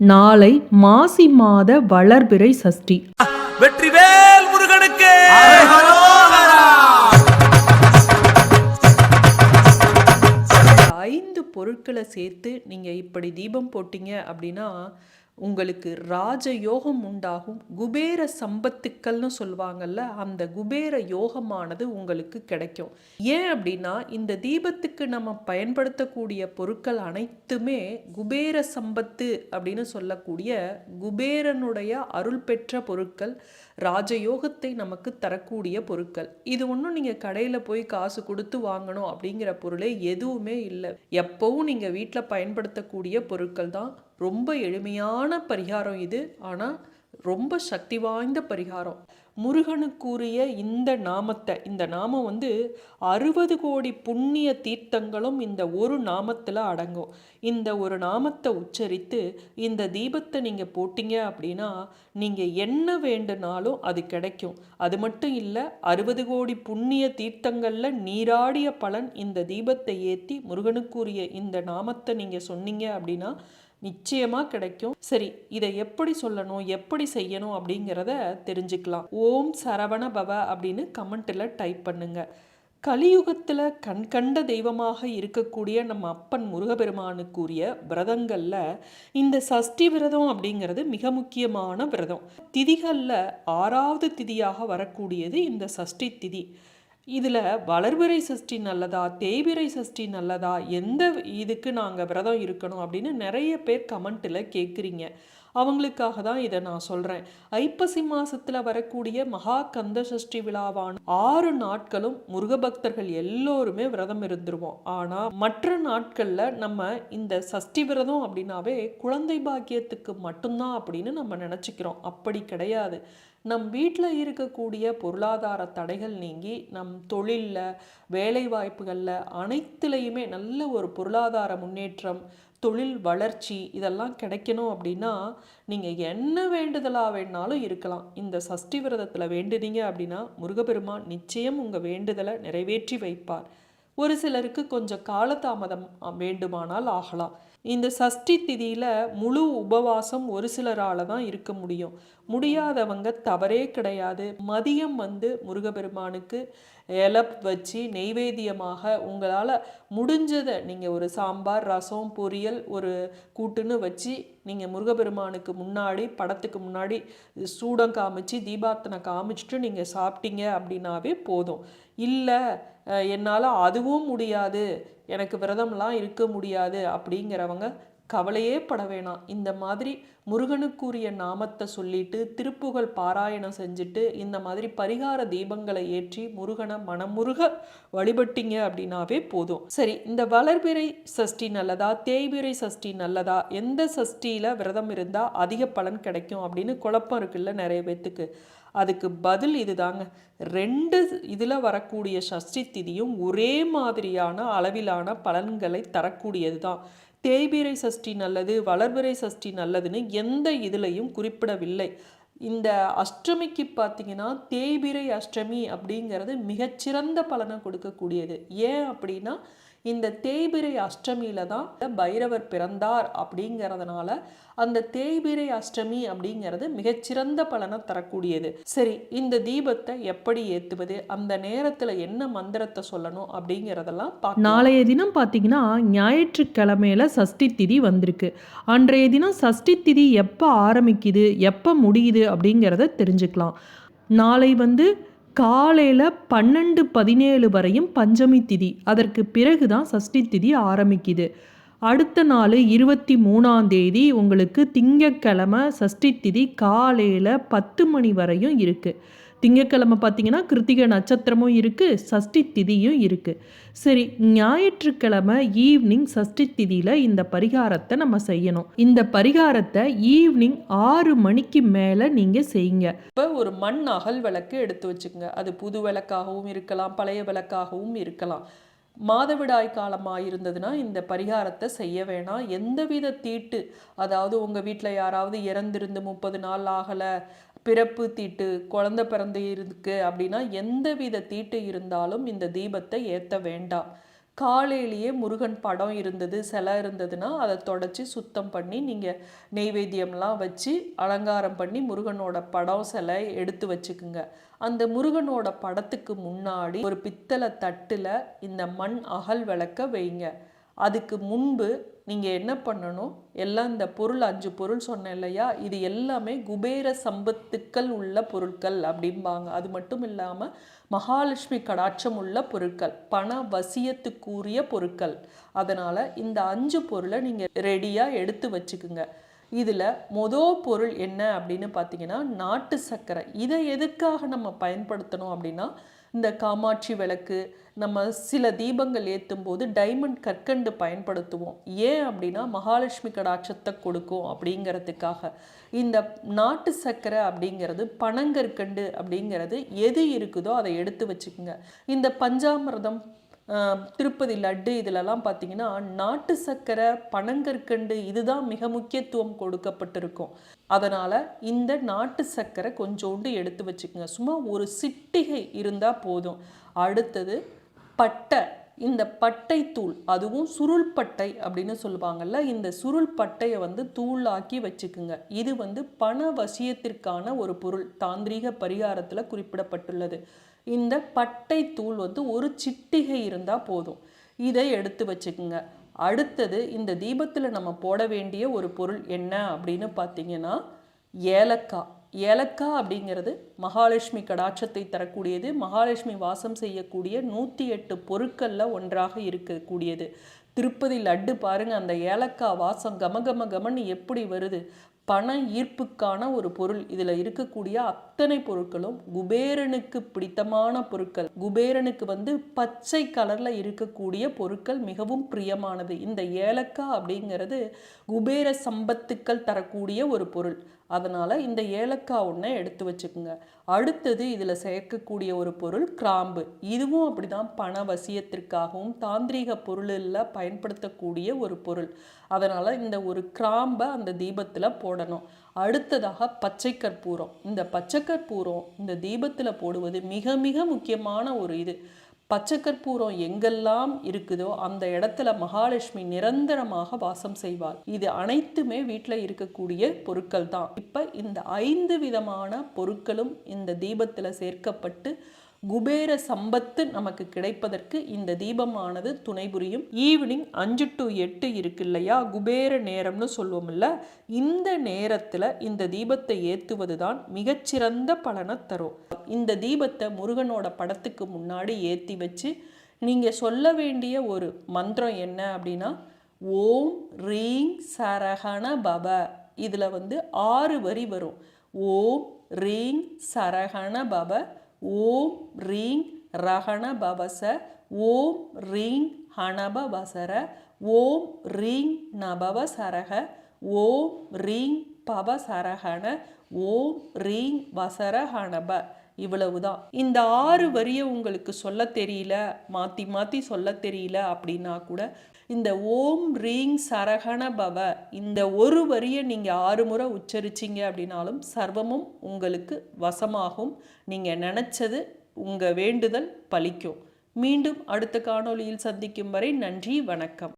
நாளை மாசி மாத வளர்பிறை சஷ்டி. வெற்றிவேல் முருகனுக்கு. ஐந்து பொருட்களை சேர்த்து நீங்க இப்படி தீபம் போட்டீங்க அப்படின்னா உங்களுக்கு ராஜயோகம் உண்டாகும். குபேர சம்பத்துக்கள்னு சொல்லுவாங்கல்ல, அந்த குபேர யோகமானது உங்களுக்கு கிடைக்கும். ஏன் அப்படின்னா இந்த தீபத்துக்கு நம்ம பயன்படுத்தக்கூடிய பொருட்கள் அனைத்துமே குபேர சம்பத்து அப்படின்னு சொல்லக்கூடிய குபேரனுடைய அருள் பெற்ற பொருட்கள், ராஜயோகத்தை நமக்கு தரக்கூடிய பொருட்கள். இது ஒன்றும் நீங்கள் கடையில் போய் காசு கொடுத்து வாங்கணும் அப்படிங்கிற பொருளே எதுவுமே இல்லை. எப்பவும் நீங்கள் வீட்டில் பயன்படுத்தக்கூடிய பொருட்கள் தான். ரொம்ப எளிமையான பரிகாரம் இது, ஆனால் ரொம்ப சக்தி வாய்ந்த பரிகாரம். முருகனுக்குரிய இந்த நாமத்தை, இந்த நாமம் 60 கோடி புண்ணிய தீர்த்தங்களும் இந்த ஒரு நாமத்தில் அடங்கும். இந்த ஒரு நாமத்தை உச்சரித்து இந்த தீபத்தை நீங்கள் போட்டீங்க அப்படின்னா நீங்கள் என்ன வேண்டுனாலும் அது கிடைக்கும். அது மட்டும் இல்லை, 60 கோடி புண்ணிய தீர்த்தங்களில் நீராடிய பலன் இந்த தீபத்தை ஏற்றி முருகனுக்குரிய இந்த நாமத்தை நீங்கள் சொன்னீங்க அப்படின்னா நிச்சயமாக கிடைக்கும். சரி, இதை எப்படி சொல்லணும், எப்படி செய்யணும் அப்படிங்கிறத தெரிஞ்சுக்கலாம். ஓம் சரவண பவ அப்படின்னு கமெண்ட்டில் டைப் பண்ணுங்க. கலியுகத்தில் கண்கண்ட தெய்வமாக இருக்கக்கூடிய நம்ம அப்பன் முருகப்பெருமானுக்குரிய விரதங்களில் இந்த சஷ்டி விரதம் அப்படிங்கிறது மிக முக்கியமான விரதம். திதிகளில் 6வது திதியாக வரக்கூடியது இந்த சஷ்டி திதி. இதில் வளர்பிறை சஷ்டி நல்லதா, தேய்பிறை சஷ்டி நல்லதா, எந்த இதுக்கு நாங்கள் விரதம் இருக்கணும் அப்படின்னு நிறைய பேர் கமெண்ட்டில் கேட்குறீங்க. அவங்களுக்காக தான் இதை நான் சொல்கிறேன். ஐப்பசி மாதத்தில் வரக்கூடிய மகா கந்த சஷ்டி விழாவான 6 நாட்களும் முருக பக்தர்கள் எல்லோருமே விரதம் இருந்துருவோம். ஆனால் மற்ற நாட்களில் நம்ம இந்த சஷ்டி விரதம் அப்படின்னாவே குழந்தை பாக்கியத்துக்கு மட்டும்தான் அப்படின்னு நம்ம நினச்சிக்கிறோம். அப்படி கிடையாது. நம் வீட்டில் இருக்கக்கூடிய பொருளாதார தடைகள் நீங்கி நம் தொழிலில், வேலை வாய்ப்புகளில் அனைத்துலேயுமே நல்ல ஒரு பொருளாதார முன்னேற்றம், தொழில் வளர்ச்சி இதெல்லாம் கிடைக்கணும் அப்படின்னா நீங்கள் என்ன வேண்டுதலாக வேணாலும் இருக்கலாம். இந்த சஷ்டி விரதத்தில் வேண்டுனீங்க அப்படின்னா முருகப்பெருமான் நிச்சயம் உங்கள் வேண்டுதலை நிறைவேற்றி வைப்பார். ஒரு சிலருக்கு கொஞ்சம் காலதாமதம் வேண்டுமானால் ஆகலாம். இந்த சஷ்டி திதியில் முழு உபவாசம் ஒரு சிலரால் தான் இருக்க முடியும். முடியாதவங்க தவறே கிடையாது. மதியம் முருகப்பெருமானுக்கு இலை வச்சு நெய்வேத்தியமாக உங்களால் முடிஞ்சதை நீங்கள் ஒரு சாம்பார், ரசம், பொரியல், ஒரு கூட்டுன்னு வச்சு நீங்கள் முருகப்பெருமானுக்கு முன்னாடி, படத்துக்கு முன்னாடி சூடம் காமிச்சு தீபார்த்தனை காமிச்சிட்டு நீங்கள் சாப்பிட்டீங்க அப்படின்னாவே போதும். இல்லை என்னால் அதுவும் முடியாது, எனக்கு விரதம்லாம் இருக்க முடியாது அப்படிங்கிறவங்க கவலையே பட வேணாம். இந்த மாதிரி முருகனுக்குரிய நாமத்தை சொல்லிட்டு திருப்புகழ் பாராயணம் செஞ்சுட்டு இந்த மாதிரி பரிகார தீபங்களை ஏற்றி முருகனை மனமுருக வழிபட்டீங்க அப்படின்னாவே போதும். சரி, இந்த வளர்பிறை சஷ்டி நல்லதா, தேய்பிறை சஷ்டி நல்லதா, எந்த சஷ்டியில் விரதம் இருந்தால் அதிக பலன் கிடைக்கும் அப்படின்னு குழப்பம் இருக்குல்ல நிறைய பேத்துக்கு. அதுக்கு பதில் இதுதாங்க. 2 இதில் வரக்கூடிய சஷ்டி திதியும் ஒரே மாதிரியான அளவிலான பலன்களை தரக்கூடியது தான். தேய்பிறை சஷ்டி நல்லது, வளர்பிறை சஷ்டி நல்லதுன்னு எந்த இதுலையும் குறிப்பிடவில்லை. இந்த அஷ்டமிக்கு பார்த்தீங்கன்னா தேய்பிறை அஷ்டமி அப்படிங்கிறது மிகச்சிறந்த பலனை கொடுக்கக்கூடியது. ஏன் அப்படின்னா இந்த தேய்பிறை அஷ்டமியில தான் பைரவர் பிறந்தார் அப்படிங்கிறதுனால அந்த தேய்பிறை அஷ்டமி அப்படிங்கிறது மிகச்சிறந்த பலனை தரக்கூடியது. சரி, இந்த தீபத்தை எப்படி ஏற்றுவது, அந்த நேரத்தில் என்ன மந்திரத்தை சொல்லணும் அப்படிங்கிறதெல்லாம் நாளைய தினம் பார்த்தீங்கன்னா ஞாயிற்றுக்கிழமையில சஷ்டி திதி வந்திருக்கு. அன்றைய தினம் சஷ்டி திதி எப்போ ஆரம்பிக்குது, எப்போ முடியுது அப்படிங்கிறத தெரிஞ்சுக்கலாம். நாளை காலையில் 12:17 வரையும் பஞ்சமி திதி. அதற்கு பிறகு தான் சஷ்டி திதி ஆரம்பிக்குது. அடுத்த நாள் 23ஆம் தேதி உங்களுக்கு திங்கட்கிழமை சஷ்டி திதி காலையில் 10 மணி வரையும் இருக்குது. திங்கட்கிழமை பார்த்தீங்கன்னா கிருத்திகை நட்சத்திரமும் இருக்குது, சஷ்டி திதியும் இருக்குது. சரி, ஞாயிற்றுக்கிழமை ஈவினிங் சஷ்டி திதியில் இந்த பரிகாரத்தை நம்ம செய்யணும். இந்த பரிகாரத்தை ஈவினிங் 6 மணிக்கு மேலே நீங்கள் செய்யுங்க. இப்போ ஒரு மண் அகல் விளக்கு எடுத்து வச்சுக்கோங்க. அது புது விளக்காகவும் இருக்கலாம், பழைய விளக்காகவும் இருக்கலாம். மாதவிடாய் காலமாக இருந்ததுன்னா இந்த பரிகாரத்தை செய்ய வேணாம். எந்தவித தீட்டு, அதாவது உங்கள் வீட்டில் யாராவது இறந்திருந்து 30 நாள் ஆகலை, பிறப்பு தீட்டு, குழந்தை பிறந்து இருக்கு அப்படின்னா எந்தவித தீட்டு இருந்தாலும் இந்த தீபத்தை ஏற்ற வேண்டாம். காலையிலேயே முருகன் படம் இருந்தது, சிலை இருந்ததுன்னா அதை தொடச்சி சுத்தம் பண்ணி நீங்கள் நெய்வேத்தியம்லாம் வச்சு அலங்காரம் பண்ணி முருகனோட படம் சிலை எடுத்து வச்சுக்குங்க. அந்த முருகனோட படத்துக்கு முன்னாடி ஒரு பித்தளை தட்டில் இந்த மண் அகல் விளக்க வைங்க. அதுக்கு முன்பு நீங்கள் என்ன பண்ணணும், எல்லாம் இந்த பொருள் 5 பொருள் சொன்னேன் இல்லையா, இது எல்லாமே குபேர சம்பத்துக்கள் உள்ள பொருட்கள் அப்படிம்பாங்க. அது மட்டும் இல்லாமல் மகாலட்சுமி கடாட்சம் உள்ள பொருட்கள், பண வசியத்துக்குரிய பொருட்கள். அதனால் இந்த 5 பொருளை நீங்கள் ரெடியாக எடுத்து வச்சுக்குங்க. இதில் மொதல் பொருள் என்ன அப்படின்னு பார்த்தீங்கன்னா நாட்டு சர்க்கரை. இதை எதுக்காக நம்ம பயன்படுத்தணும் அப்படின்னா, இந்த காமாட்சி விளக்கு, நம்ம சில தீபங்கள் ஏற்றும் போது டைமண்ட் கற்கண்டு பயன்படுத்துவோம். ஏன் அப்படின்னா மகாலட்சுமி கடாட்சத்தை கொடுக்கும் அப்படிங்கிறதுக்காக. இந்த நாட்டு சர்க்கரை அப்படிங்கிறது, பனங்கற்கண்டு அப்படிங்கிறது எது இருக்குதோ அதை எடுத்து வச்சுக்கோங்க. இந்த பஞ்சாமிர்தம், திருப்பதி லட்டு இதிலெல்லாம் பார்த்தீங்கன்னா நாட்டு சர்க்கரை, பனங்கற்கண்டு இதுதான் மிக முக்கியத்துவம் கொடுக்கப்பட்டிருக்கும். அதனால் இந்த நாட்டு சர்க்கரை கொஞ்சோண்டு எடுத்து வச்சுக்கோங்க. சும்மா ஒரு சிட்டிகை இருந்தால் போதும். அடுத்தது பட்டை. இந்த பட்டை தூள், அதுவும் சுருள் பட்டை அப்படின்னு சொல்லுவாங்கல்ல, இந்த சுருள் பட்டையை தூளாக்கி வச்சுக்குங்க. இது பண வசியத்திற்கான ஒரு பொருள், தாந்திரீக பரிகாரத்தில் குறிப்பிடப்பட்டுள்ளது. இந்த பட்டை தூள் ஒரு சிட்டிகை இருந்தால் போதும். இதை எடுத்து வச்சுக்குங்க. அடுத்தது இந்த தீபத்தில் நம்ம போட வேண்டிய ஒரு பொருள் என்ன அப்படின்னு பார்த்தீங்கன்னா ஏலக்காய். ஏலக்காய் அப்படிங்கிறது மகாலட்சுமி கடாட்சத்தை தரக்கூடியது, மகாலட்சுமி வாசம் செய்யக்கூடிய 108 பொருட்களில் ஒன்றாக இருக்கக்கூடியது. திருப்பதி லட்டு பாருங்கள், அந்த ஏலக்காய் வாசம் கம கமன்னு எப்படி வருது. பண ஈர்ப்புக்கான ஒரு பொருள். இதில் இருக்கக்கூடிய அத்தனை பொருட்களும் குபேரனுக்கு பிடித்தமான பொருட்கள். குபேரனுக்கு பச்சை கலரில் இருக்கக்கூடிய பொருட்கள் மிகவும் பிரியமானது. இந்த ஏலக்காய் அப்படிங்கிறது குபேர சம்பத்துக்கள் தரக்கூடிய ஒரு பொருள். அதனால் இந்த ஏலக்காய் ஒன்றை எடுத்து வச்சுக்கோங்க. அடுத்தது இதில் சேர்க்கக்கூடிய ஒரு பொருள் கிராம்பு. இதுவும் அப்படி தான் பண வசியத்திற்காகவும் தாந்திரீக பொருளில் பயன்படுத்தக்கூடிய ஒரு பொருள். அதனால் இந்த ஒரு கிராம்பை அந்த தீபத்தில் போடணும். அடுத்ததாக பச்சை கற்பூரம். இந்த பச்சை கற்பூரம் இந்த தீபத்தில் போடுவது மிக மிக முக்கியமான ஒரு இது. பச்சை கற்பூரம் எங்கெல்லாம் இருக்குதோ அந்த இடத்துல மகாலட்சுமி நிரந்தரமாக வாசம் செய்வாள். இது அனைத்துமே வீட்டில் இருக்கக்கூடிய பொருட்கள் தான். இப்போ இந்த 5 விதமான பொருட்களும் இந்த தீபத்தில் சேர்க்கப்பட்டு குபேர சம்பத்து நமக்கு கிடைப்பதற்கு இந்த தீபமானது துணை புரியும். ஈவினிங் 5 to 8 இருக்கு இல்லையா, குபேர நேரம்னு சொல்லுவோம்ல, இந்த நேரத்தில் இந்த தீபத்தை ஏற்றுவது தான் மிகச்சிறந்த பலனை தரும். இந்த தீபத்தை முருகனோட படத்துக்கு முன்னாடி ஏற்றி வச்சு நீங்கள் சொல்ல வேண்டிய ஒரு மந்திரம் என்ன அப்படின்னா, ஓம் ரீங் சரஹண பவ. இதில் 6 வரி வரும். ஓம் ரீங் சரஹண பவ, ஓம் ரீங் ரஹண பவச, ஓம் ரீங் ஹணப வசர, ஓம் ரீங் நபவ சரக, ஓம் ரீங் பவ சரஹண, ஓம் ரீங் வசர ஹணப. இவ்வளவுதான். இந்த 6 வரியை உங்களுக்கு சொல்ல தெரியல, மாற்றி மாற்றி சொல்ல தெரியல அப்படின்னா கூட இந்த ஓம் ரீங் சரகண பவ இந்த ஒரு வரியை நீங்கள் 6 முறை உச்சரிச்சிங்க அப்படின்னாலும் சர்வமும் உங்களுக்கு வசமாகும். நீங்கள் நினச்சது, உங்கள் வேண்டுதல் பலிக்கும். மீண்டும் அடுத்த காணொளியில் சந்திக்கும் வரை நன்றி, வணக்கம்.